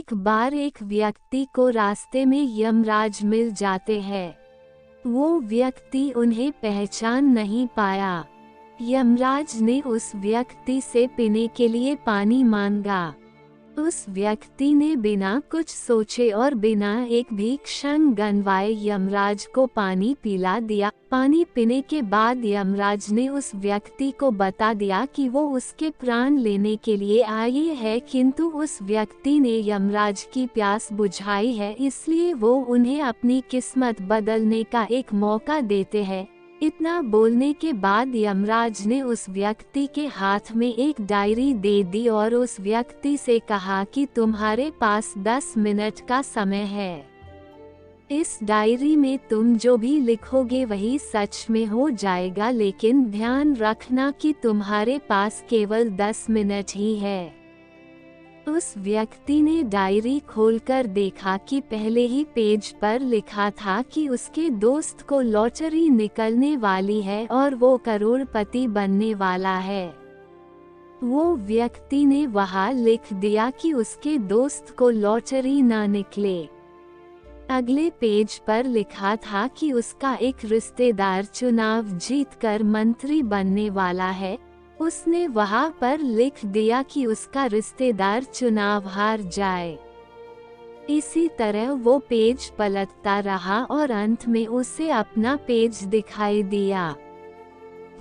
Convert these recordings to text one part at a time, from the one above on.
एक बार एक व्यक्ति को रास्ते में यमराज मिल जाते हैं। वो व्यक्ति उन्हें पहचान नहीं पाया। यमराज ने उस व्यक्ति से पीने के लिए पानी मांगा। उस व्यक्ति ने बिना कुछ सोचे और बिना एक भी क्षण गंवाए यमराज को पानी पिला दिया। पानी पीने के बाद यमराज ने उस व्यक्ति को बता दिया कि वो उसके प्राण लेने के लिए आए है, किंतु उस व्यक्ति ने यमराज की प्यास बुझाई है, इसलिए वो उन्हें अपनी किस्मत बदलने का एक मौका देते हैं। इतना बोलने के बाद यमराज ने उस व्यक्ति के हाथ में एक डायरी दे दी और उस व्यक्ति से कहा कि तुम्हारे पास 10 मिनट का समय है। इस डायरी में तुम जो भी लिखोगे वही सच में हो जाएगा, लेकिन ध्यान रखना कि तुम्हारे पास केवल 10 मिनट ही है। उस व्यक्ति ने डायरी खोलकर देखा कि पहले ही पेज पर लिखा था कि उसके दोस्त को लॉटरी निकलने वाली है और वो करोड़पति बनने वाला है। वो व्यक्ति ने वहां लिख दिया कि उसके दोस्त को लॉटरी ना निकले। अगले पेज पर लिखा था कि उसका एक रिश्तेदार चुनाव जीतकर मंत्री बनने वाला है। उसने वहां पर लिख दिया कि उसका रिश्तेदार चुनाव हार जाए। इसी तरह वो पेज पलटता रहा और अंत में उसे अपना पेज दिखाई दिया।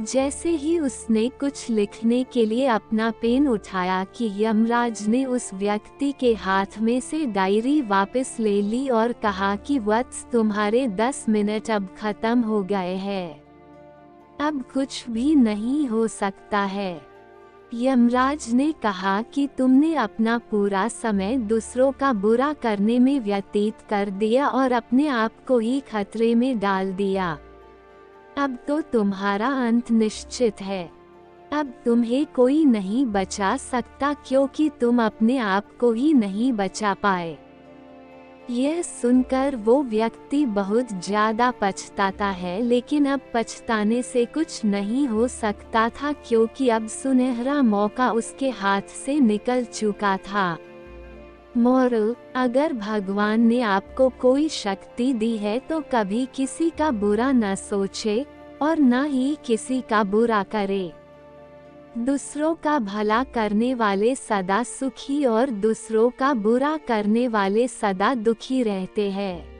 जैसे ही उसने कुछ लिखने के लिए अपना पेन उठाया कि यमराज ने उस व्यक्ति के हाथ में से डायरी वापस ले ली और कहा कि वत्स, तुम्हारे 10 मिनट अब खत्म हो गए हैं। अब कुछ भी नहीं हो सकता है। यमराज ने कहा कि तुमने अपना पूरा समय दूसरों का बुरा करने में व्यतीत कर दिया और अपने आप को ही खतरे में डाल दिया। अब तो तुम्हारा अंत निश्चित है। अब तुम्हें कोई नहीं बचा सकता, क्योंकि तुम अपने आप को ही नहीं बचा पाए। यह सुनकर वो व्यक्ति बहुत ज्यादा पछताता है, लेकिन अब पछताने से कुछ नहीं हो सकता था, क्योंकि अब सुनहरा मौका उसके हाथ से निकल चुका था। मोरल: अगर भगवान ने आपको कोई शक्ति दी है तो कभी किसी का बुरा न सोचे और न ही किसी का बुरा करे। दूसरों का भला करने वाले सदा सुखी और दूसरों का बुरा करने वाले सदा दुखी रहते हैं।